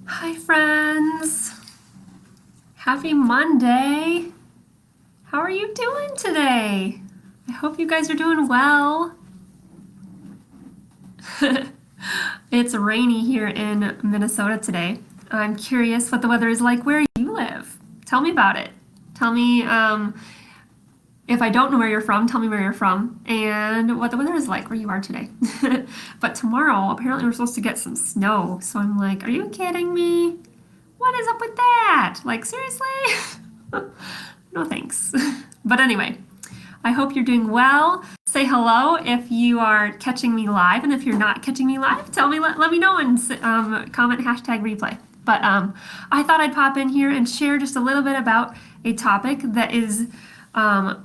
Hi, friends. Happy Monday. How are you doing today? I hope you guys are doing well. It's rainy here in Minnesota today. I'm curious what the weather is like where you live. Tell me about it. Tell me, if I don't know where you're from, tell me where you're from and what the weather is like where you are today. But tomorrow, apparently, we're supposed to get some snow. So I'm like, are you kidding me? What is up with that? Like, seriously? No thanks. But anyway, I hope you're doing well. Say hello if you are catching me live, and if you're not catching me live, tell me, let me know, and comment hashtag replay. But I thought I'd pop in here and share just a little bit about a topic that is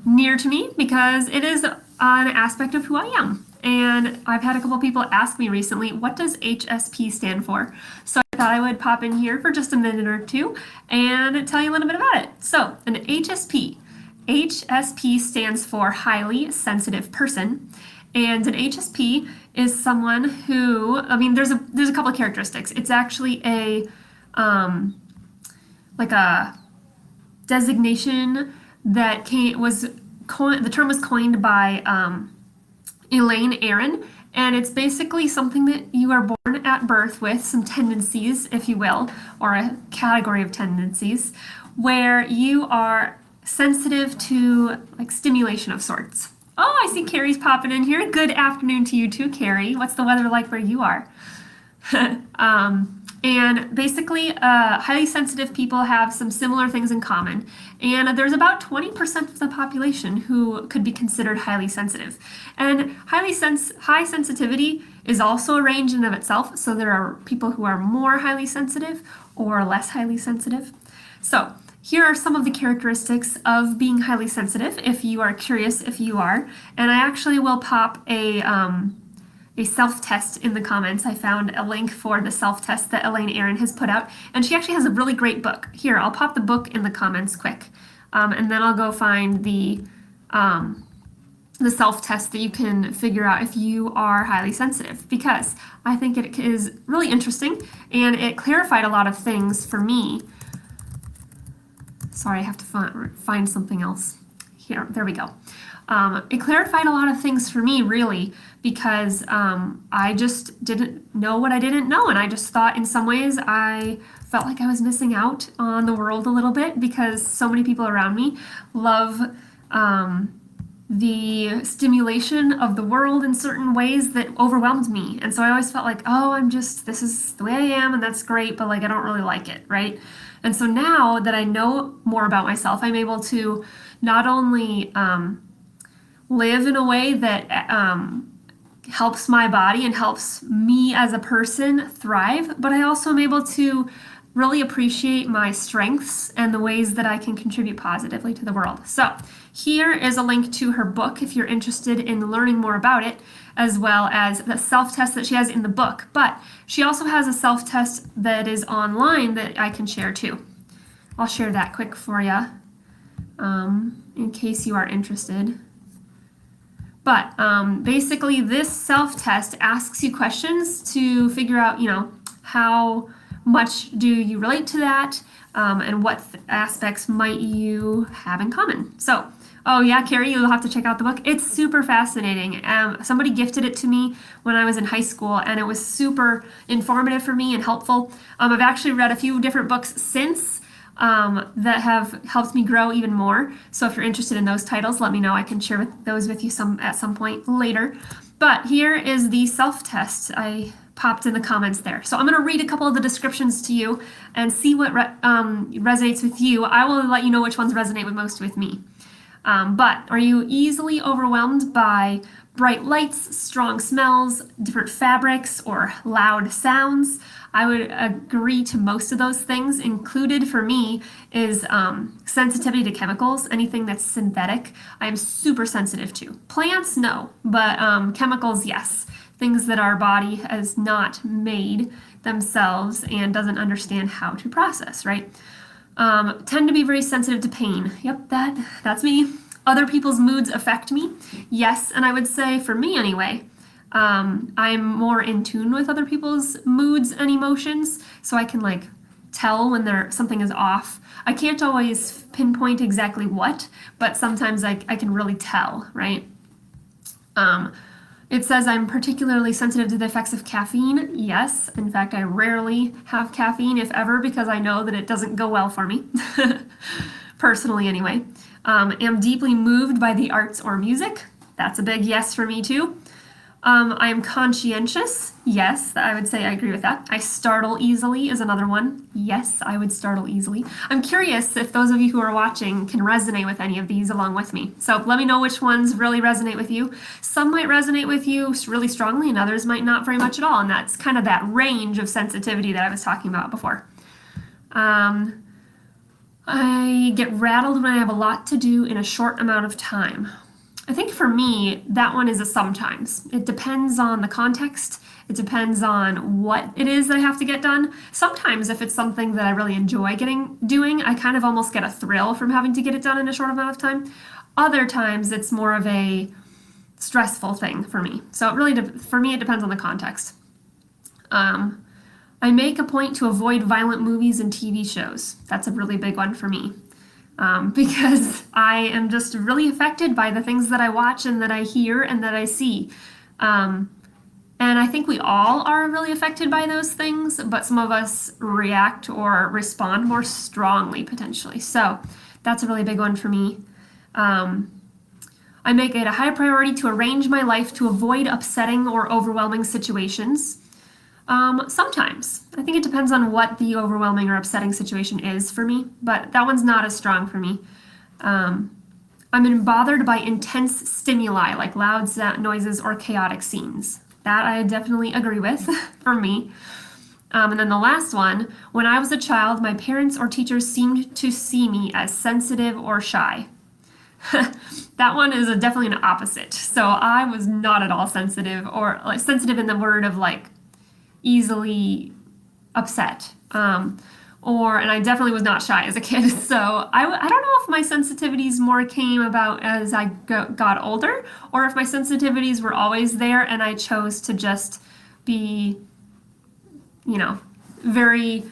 near to me because it is an aspect of who I am. And I've had a couple people ask me recently, what does HSP stand for? So I thought I would pop in here for just a minute or two and tell you a little bit about it. So an HSP stands for highly sensitive person. And an HSP is someone who, there's a couple of characteristics. It's actually like a designation that the term was coined by Elaine Aron, and it's basically something that you are born at birth with, some tendencies, if you will, or a category of tendencies, where you are sensitive to like stimulation of sorts. Oh, I see Carrie's popping in here. Good afternoon to you too, Carrie. What's the weather like where you are? And basically, highly sensitive people have some similar things in common. And there's about 20% of the population who could be considered highly sensitive. And high sensitivity is also a range in of itself. So there are people who are more highly sensitive or less highly sensitive. So here are some of the characteristics of being highly sensitive, if you are curious if you are. And I actually will pop a self-test in the comments. I found a link for the self-test that Elaine Aron has put out, and she actually has a really great book. Here, I'll pop the book in the comments quick, and then I'll go find the self-test that you can figure out if you are highly sensitive, because I think it is really interesting, and it clarified a lot of things for me. Sorry, I have to find something else. Here, there we go. It clarified a lot of things for me, really, because I just didn't know what I didn't know, and I just thought in some ways I felt like I was missing out on the world a little bit because so many people around me love the stimulation of the world in certain ways that overwhelmed me. And so I always felt like, oh, this is the way I am, and that's great, but like I don't really like it, right? And so now that I know more about myself, I'm able to not only live in a way that helps my body and helps me as a person thrive, but I also am able to really appreciate my strengths and the ways that I can contribute positively to the world. So here is a link to her book if you're interested in learning more about it, as well as the self-test that she has in the book. But she also has a self-test that is online that I can share too. I'll share that quick for you in case you are interested. But basically, this self-test asks you questions to figure out, how much do you relate to that, and what aspects might you have in common. So, oh yeah, Carrie, you'll have to check out the book. It's super fascinating. Somebody gifted it to me when I was in high school, and it was super informative for me and helpful. I've actually read a few different books since that have helped me grow even more. So if you're interested in those titles, let me know. I can share those with you at some point later. But here is the self-test I popped in the comments there. So I'm going to read a couple of the descriptions to you and see what resonates with you. I will let you know which ones resonate most with me. But are you easily overwhelmed by bright lights, strong smells, different fabrics, or loud sounds? I would agree to most of those things. Included for me is sensitivity to chemicals, anything that's synthetic. I am super sensitive to. Plants, no, but chemicals, yes. Things that our body has not made themselves and doesn't understand how to process, right? Tend to be very sensitive to pain. Yep, that's me. Other people's moods affect me. Yes, and I would say for me anyway, I'm more in tune with other people's moods and emotions, so I can like tell when something is off. I can't always pinpoint exactly what, but sometimes I can really tell, right? It says I'm particularly sensitive to the effects of caffeine. Yes, in fact, I rarely have caffeine, if ever, because I know that it doesn't go well for me, personally anyway. Am deeply moved by the arts or music. That's a big yes for me too. I am conscientious. Yes, I would say I agree with that. I startle easily is another one. Yes, I would startle easily. I'm curious if those of you who are watching can resonate with any of these along with me. So let me know which ones really resonate with you. Some might resonate with you really strongly and others might not very much at all. And that's kind of that range of sensitivity that I was talking about before. I get rattled when I have a lot to do in a short amount of time. I think for me, that one is a sometimes. It depends on the context. It depends on what it is that I have to get done. Sometimes if it's something that I really enjoy doing, I kind of almost get a thrill from having to get it done in a short amount of time. Other times it's more of a stressful thing for me. So it really, for me, it depends on the context. I make a point to avoid violent movies and TV shows. That's a really big one for me. Because I am just really affected by the things that I watch and that I hear and that I see. And I think we all are really affected by those things, but some of us react or respond more strongly potentially. So that's a really big one for me. I make it a high priority to arrange my life to avoid upsetting or overwhelming situations. Sometimes. I think it depends on what the overwhelming or upsetting situation is for me, but that one's not as strong for me. I'm bothered by intense stimuli like loud noises or chaotic scenes. That I definitely agree with for me. And then the last one, when I was a child, my parents or teachers seemed to see me as sensitive or shy. That one is definitely an opposite. So I was not at all sensitive, or like sensitive in the word of like easily upset. And I definitely was not shy as a kid. So I don't know if my sensitivities more came about as I got older, or if my sensitivities were always there and I chose to just be, very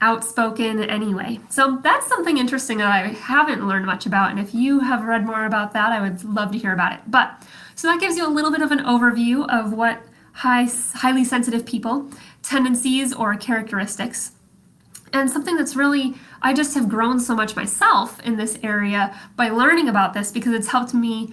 outspoken anyway. So that's something interesting that I haven't learned much about. And if you have read more about that, I would love to hear about it. So that gives you a little bit of an overview of what highly sensitive people, tendencies or characteristics. And something that's really, I just have grown so much myself in this area by learning about this, because it's helped me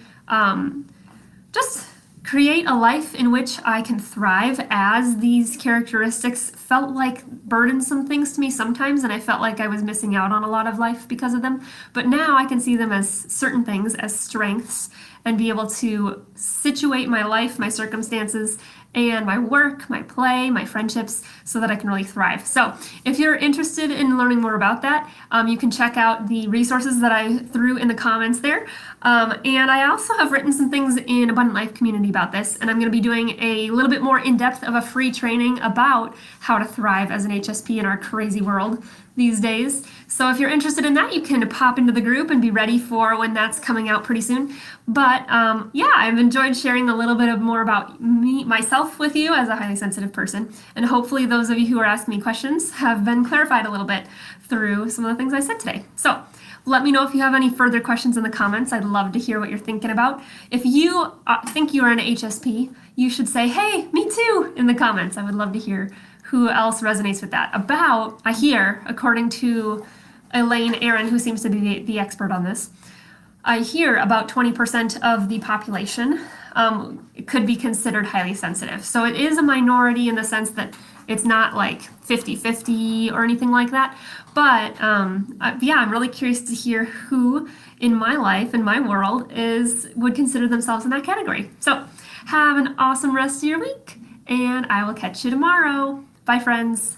just create a life in which I can thrive, as these characteristics felt like burdensome things to me sometimes, and I felt like I was missing out on a lot of life because of them. But now I can see them as certain things, as strengths, and be able to situate my life, my circumstances, and my work, my play, my friendships, so that I can really thrive. So if you're interested in learning more about that, you can check out the resources that I threw in the comments there. And I also have written some things in Abundant Life community about this, and I'm going to be doing a little bit more in-depth of a free training about how to thrive as an HSP in our crazy world these days. So if you're interested in that, you can pop into the group and be ready for when that's coming out pretty soon. But yeah, I've enjoyed sharing a little bit more about myself with you as a highly sensitive person. And hopefully those of you who are asking me questions have been clarified a little bit through some of the things I said today. So let me know if you have any further questions in the comments. I'd love to hear what you're thinking about. If you think you are an HSP, you should say, hey, me too, in the comments. I would love to hear who else resonates with that. I hear, according to Elaine Aaron, who seems to be the expert on this, I hear about 20% of the population could be considered highly sensitive. So it is a minority in the sense that it's not like 50-50 or anything like that. But yeah, I'm really curious to hear who in my life, in my world, would consider themselves in that category. So have an awesome rest of your week, and I will catch you tomorrow. Bye, friends.